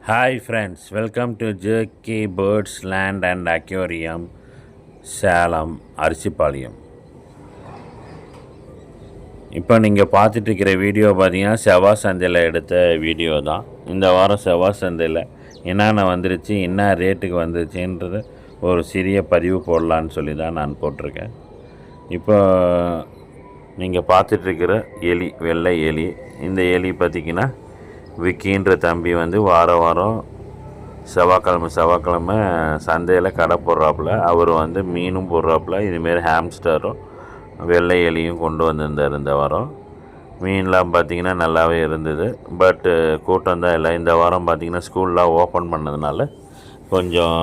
Hi friends, welcome to Jerky Birds Land and Aquarium, Salem Arisipalayam. இப்போ நீங்கள் பார்த்துட்ருக்கிற video பார்த்தீங்கன்னா செவ்வாய் சந்தையில் எடுத்த வீடியோ தான். இந்த வாரம் செவ்வாய் சந்தையில் என்னென்ன வந்துருச்சு, என்ன ரேட்டுக்கு வந்துருச்சுன்றது ஒரு சிறிய பதிவு போடலான்னு சொல்லி தான் நான் போட்டிருக்கேன். இப்போ நீங்கள் பார்த்துட்ருக்கிற எலி, வெள்ளை எலி. இந்த எலி பார்த்திங்கன்னா விக்கின்ற தம்பி வந்து வாரம் செவ்வாய்க்கிழமை சந்தையில் கடை போடுறாப்புல. அவர் வந்து மீனும் போடுறாப்புல. இதுமாரி ஹாம்ஸ்டரும் வெள்ளை எலியும் கொண்டு வந்திருந்தார் இந்த வாரம். மீன்லாம் பார்த்திங்கன்னா நல்லாவே இருந்தது. பட்டு கூட்டம் தான் இல்லை. இந்த வாரம் பார்த்திங்கன்னா ஸ்கூல்லாம் ஓப்பன் பண்ணதுனால கொஞ்சம்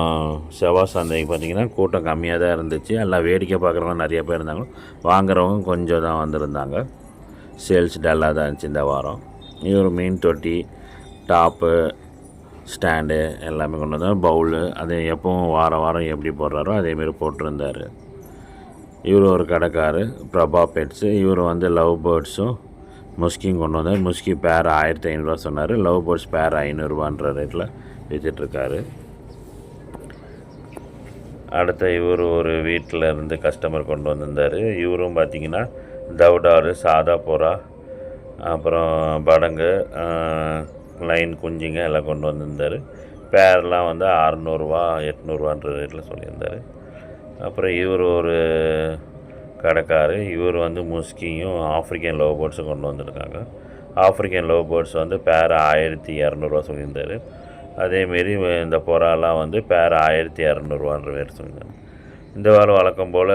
செவ்வாய் சந்தைக்கு பார்த்திங்கன்னா கூட்டம் கம்மியாக தான் இருந்துச்சு. எல்லாம் வேடிக்கை பார்க்குறவங்க நிறைய பேர் இருந்தாங்க, வாங்குறவங்க கொஞ்சம் தான் வந்திருந்தாங்க. சேல்ஸ் டல்லாக தான் இருந்துச்சு இந்த வாரம். இவர் மீன் தொட்டி, டாப்பு, ஸ்டாண்டு எல்லாமே கொண்டு வந்தார். பவுலு அது எப்பவும் வாரம் எப்படி போடுறாரோ அதேமாரி போட்டிருந்தார். இவர் ஒரு கடைக்காரு, பிரபா பெட்ஸு. இவர் வந்து லவ் பேர்ட்ஸும் முஸ்கியும் கொண்டு வந்தார். முஸ்கி பேர் 1500 சொன்னார். லவ் பேர்ட்ஸ் பேர் 500 ரேட்டில் விற்றுட்ருக்காரு. அடுத்த இவர் ஒரு வீட்டில் இருந்து கஸ்டமர் கொண்டு வந்திருந்தார். இவரும் பார்த்திங்கன்னா தவுடாரு, சாதா புறா, அப்புறம் படங்கு, லைன் குஞ்சுங்க எல்லாம் கொண்டு வந்திருந்தார். பேர்லாம் வந்து 600 800 ரேட்டில் சொல்லியிருந்தார். அப்புறம் இவர் ஒரு கடைக்காரு. இவர் வந்து முஸ்கியும் ஆஃப்ரிக்கன் லவ் பேர்ட்ஸும் கொண்டு வந்திருக்காங்க. ஆஃப்ரிக்கன் லவ் பேர்ட்ஸ் வந்து பேர் 1200 சொல்லியிருந்தார். அதேமாரி இந்த புறாலாம் வந்து பேர் 1200 ரேட் சொல்லியிருந்தாங்க. இந்த வாரம் வழக்கம் போல்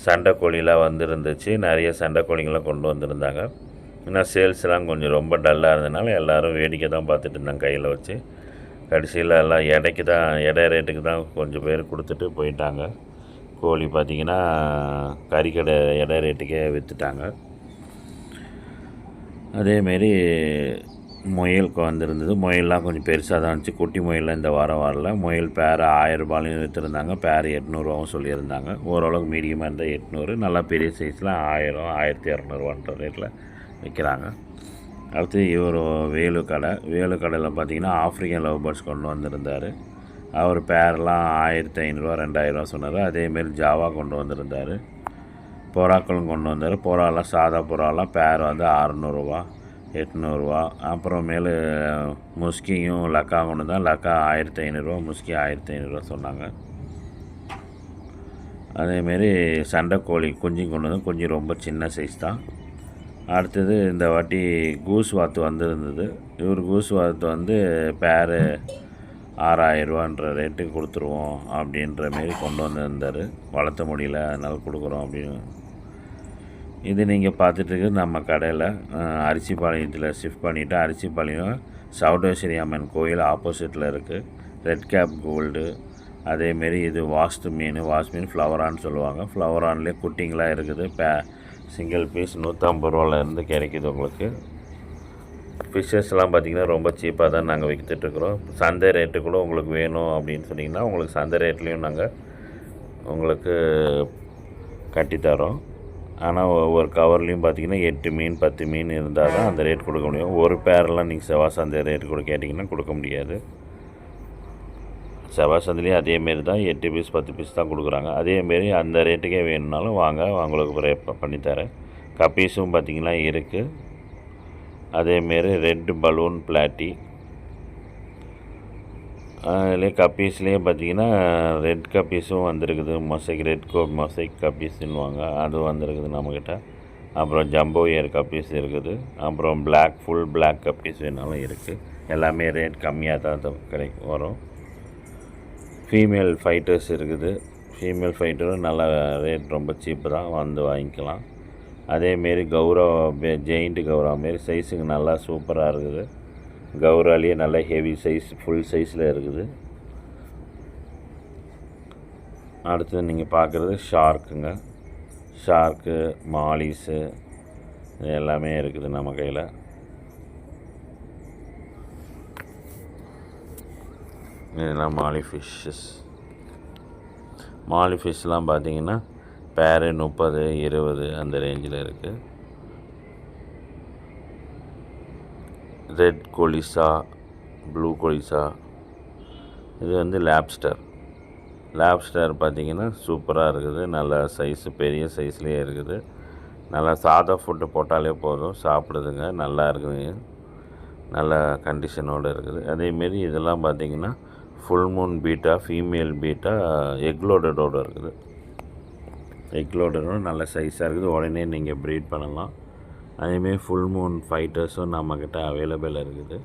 சண்டைக்கோழிலாம் வந்துருந்துச்சு. நிறைய சண்டைக்கோழிங்கெலாம் கொண்டு வந்திருந்தாங்க. ஏன்னா சேல்ஸ்லாம் கொஞ்சம் ரொம்ப டல்லாக இருந்ததுனால எல்லோரும் வேடிக்கை தான் பார்த்துட்டு இருந்தாங்க கையில் வச்சு. கடைசியில் எல்லாம் எடை ரேட்டுக்கு தான் கொஞ்சம் பேர் கொடுத்துட்டு போயிட்டாங்க. கோழி பார்த்திங்கன்னா கறிக்கடை எடை ரேட்டுக்கே விற்றுட்டாங்க. அதேமாரி முயலுக்கு வந்திருந்தது. முயல்லாம் கொஞ்சம் பெருசாக தான் இருந்துச்சு. குட்டி முயல்லாம் இந்த வாரம் வரல. முயல் பேர் 1000 விற்றுருந்தாங்க. பேர் 800 சொல்லியிருந்தாங்க. ஓரளவுக்கு மீடியமாக இருந்தால் 800, நல்லா பெரிய சைஸ்லாம் 1000 1200 ரேட்டில் விற்கிறாங்க. அடுத்து இவர் வேலு கடையில் பார்த்திங்கன்னா ஆஃப்ரிக்கன் லவ் பேர்ட்ஸ் கொண்டு வந்திருந்தார். அவர் பேர்லாம் 1500 2000 சொன்னார். அதேமாரி ஜாவா கொண்டு வந்திருந்தார். புறாக்களும் கொண்டு வந்தார். புறாலாம் சாதா புறாலாம் பேர் வந்து 600 800. அப்புறமேலு முஸ்கியும் லக்கா கொண்டு வந்தால் லக்கா 1500, முஸ்கி 1500 சொன்னாங்க. அதேமாரி சண்டைக்கோழி குஞ்சு கொண்டு வந்து கொஞ்சம் ரொம்ப சின்ன சைஸ் தான். அடுத்தது இந்த வாட்டி கூஸ் வாத்து வந்திருந்தது. இவர் கூஸ் வாத்து வந்து பேர் 6000 ரேட்டுக்கு கொடுத்துருவோம் அப்படின்ற மாரி கொண்டு வந்திருந்தார். வளர்த்த முடியல, அதனால் கொடுக்குறோம் அப்படின்னு. இது நீங்கள் பார்த்துட்டு நம்ம கடையில் அரிசிபாளையத்தில் ஷிஃப்ட் பண்ணிவிட்டு, அரிசிபாளையம் சவுடேஸ்வரி அம்மன் கோயில் ஆப்போசிட்டில் இருக்குது. Red cap gold. அதேமாரி இது வாஸ்து மீன் ஃப்ளவரான்னு சொல்லுவாங்க. ஃப்ளவரான்லேயே குட்டிங்களாக இருக்குது. சிங்கிள் பீஸ் 150 கிடைக்கிது உங்களுக்கு. ஃபிஷ்ஷஸ்லாம் பார்த்திங்கன்னா ரொம்ப சீப்பாக தான் நாங்கள் விற்றுட்ருக்குறோம். சந்தை ரேட்டு கூட உங்களுக்கு வேணும் அப்படின்னு சொன்னிங்கன்னா உங்களுக்கு சந்தை ரேட்லேயும் நாங்கள் உங்களுக்கு கட்டித்தரோம். ஆனால் ஒவ்வொரு கவர்லேயும் பார்த்திங்கன்னா 8 மீன் 10 மீன் இருந்தால் தான் அந்த ரேட் கொடுக்க முடியும். ஒரு பேரெல்லாம் நீங்கள் செவ்வாய் சந்தை ரேட்டு கூட கேட்டிங்கன்னா கொடுக்க முடியாது. செவ்வாய் சந்தையிலையும் அதேமாரி தான் 8 பீஸ் 10 பீஸ் தான் கொடுக்குறாங்க. அதேமாரி அந்த ரேட்டுக்கே வேணும்னாலும் வாங்க, உங்களுக்கு பண்ணித்தரேன். கப்பீஸும் பார்த்திங்கன்னா இருக்குது. அதேமாரி ரெட் பலூன் பிளாட்டி, அதுலேயே கப்பீஸ்லேயே பார்த்திங்கன்னா ரெட் கப்பீஸும் வந்திருக்குது. ரெட் கோட் மொசைக் கப்பீஸ்ன்னுவாங்க, அது வந்திருக்குது நம்மக்கிட்ட. அப்புறம் ஜம்போ இயர் கப்பீஸ் இருக்குது. அப்புறம் ஃபுல் பிளாக் கப்பீஸ் வேணாலும் இருக்குது. எல்லாமே ரேட் கம்மியாக தான் வரும். ஃபீமேல் ஃபைட்டர்ஸ் இருக்குது. ஃபீமேல் ஃபைட்டரும் நல்ல ரேட் ரொம்ப சீப்பு தான், வந்து வாங்கிக்கலாம். அதேமாரி ஜெயிண்ட்டு கௌரா மாரி சைஸுக்கு நல்லா சூப்பராக இருக்குது. கௌராலேயே நல்ல ஹெவி சைஸ், ஃபுல் சைஸில் இருக்குது. அடுத்தது நீங்கள் பார்க்குறது ஷார்க்கு மாலிஸு இது எல்லாமே இருக்குது நம்ம கையில். இதெல்லாம் மாலி ஃபிஷ்ஷெலாம் பார்த்திங்கன்னா பேரு 30 20 அந்த ரேஞ்சில் இருக்குது. ரெட் கொலிசா, ப்ளூ கொலிசா. இது வந்து லேப்ஸ்டர். லேப்ஸ்டர் பார்த்திங்கன்னா சூப்பராக இருக்குது. நல்ல சைஸு, பெரிய சைஸ்லேயே இருக்குது. நல்லா சாதா ஃபுட்டு போட்டாலே போதும், சாப்பிடுதுங்க. நல்லா இருக்குதுங்க, நல்ல கண்டிஷனோடு இருக்குது. அதேமாரி இதெல்லாம் பார்த்திங்கன்னா full moon betta, female betta, எக்லோடடோடு இருக்குது. எக்லோடடோடு நல்ல சைஸாக இருக்குது. உடனே நீங்கள் ப்ரீட் பண்ணலாம். அதேமாரி ஃபுல் மூன் ஃபைட்டர்ஸும் நம்மக்கிட்ட அவைலபிள் இருக்குது.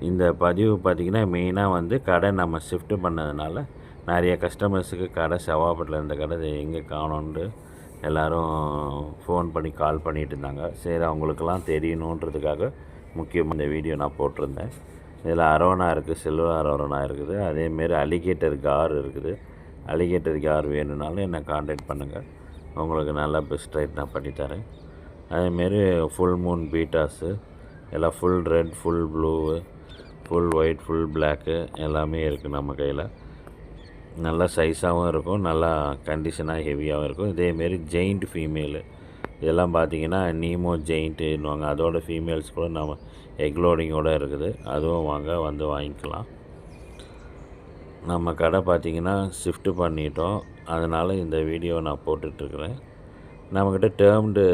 இந்த பதிவு பார்த்திங்கன்னா மெயினாக வந்து கடை நம்ம ஷிஃப்ட் பண்ணதுனால நிறைய கஸ்டமர்ஸுக்கு கடை செவ்வாப்பட்டில் இருந்த கடை எங்கே காணோன்ட்டு எல்லோரும் ஃபோன் பண்ணி கால் பண்ணிகிட்டு இருந்தாங்க. சரி, அவங்களுக்கெல்லாம் தெரியணுன்றதுக்காக முக்கியமாக இந்த வீடியோ நான் போட்டிருந்தேன். இதில் அரோனா இருக்குது, சில்வர் அரோனா இருக்குது. அதேமாரி அலிகேட்டர் கார் இருக்குது. அலிகேட்டர் கார் வேணும்னாலும் என்னை காண்டாக்ட் பண்ணுங்கள். உங்களுக்கு நல்லா பெஸ்ட் ரேட் நான் பண்ணித்தரேன். அதேமாரி ஃபுல் மூன் பீட்டாஸு எல்லாம் full red, full blue, full white, full block எல்லாமே இருக்குது நம்ம கையில். நல்லா சைஸாகவும் இருக்கும், நல்லா கண்டிஷனாக ஹெவியாகவும் இருக்கும். இதேமாரி ஜெயிண்ட் ஃபீமேலு இதெல்லாம் பார்த்திங்கன்னா நீமோ ஜெயிண்ட்டுன்னுவாங்க. அதோட ஃபீமேல்ஸ் கூட நம்ம எக்லோடிங்கோடு இருக்குது. அதுவும் வந்து வாங்கிக்கலாம். நம்ம கடை பார்த்திங்கன்னா ஷிஃப்ட்டு பண்ணிட்டோம், அதனால் இந்த வீடியோ நான் போட்டுட்ருக்குறேன். நம்மக்கிட்ட டேர்ம்டு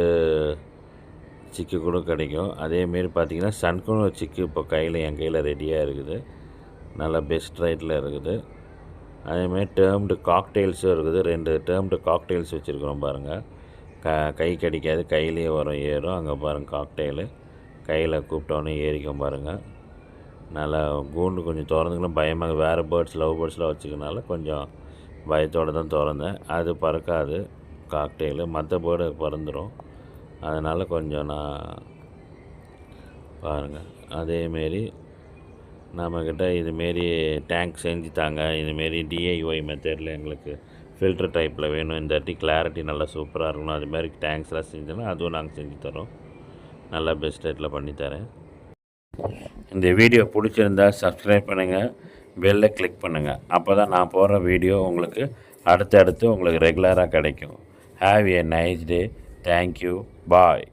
சிக்கு கூட கிடைக்கும். அதேமாரி பார்த்திங்கன்னா சன்குனோ சிக்கு இப்போ என் கையில் ரெடியாக இருக்குது. நல்லா பெஸ்ட் ரேட்டில் இருக்குது. அதேமாதிரி டேர்ம்டு காக்டெயில்ஸும் இருக்குது. 2 டேர்ம்டு காக்டெயில்ஸ் வச்சுருக்குறோம் பாருங்கள். கை கடிக்காது, கையிலேயே வரும், ஏறும். அங்கே பாருங்கள் காக்டெயிலு கையில் கூப்பிட்டோன்னே ஏறிக்கும் பாருங்கள். நல்லா கூண்டு கொஞ்சம் திறந்துக்கணும், பயமாக வேறு லவ் பேர்ட்ஸ்லாம் வச்சுக்கனால கொஞ்சம் பயத்தோடு தான் திறந்தேன். அது பறக்காது காக்டெயிலு, மற்ற பேர்டு பறந்துடும். அதனால் கொஞ்சம் நான் பாருங்கள். அதேமாரி நம்மக்கிட்ட இதுமாரி டேங்க் செஞ்சு தாங்க, இதுமாரி டிஐஒய் மெத்தடில் எங்களுக்கு ஃபில்டர் டைப்பில் வேணும், இந்த வாட்டி கிளாரிட்டி நல்லா சூப்பராக இருக்கணும், அதுமாதிரி டேங்க்ஸ்லாம் செஞ்சோன்னா அதுவும் நாங்கள் செஞ்சு தரோம். நல்லா பெஸ்ட் ரேட்டில் பண்ணித்தரேன். இந்த வீடியோ பிடிச்சிருந்தால் சப்ஸ்கிரைப் பண்ணுங்கள், பெல்லை கிளிக் பண்ணுங்கள். அப்போ தான் நான் போடுற வீடியோ உங்களுக்கு அடுத்தடுத்து உங்களுக்கு ரெகுலராக கிடைக்கும். Have a nice day. Thank you. Bye.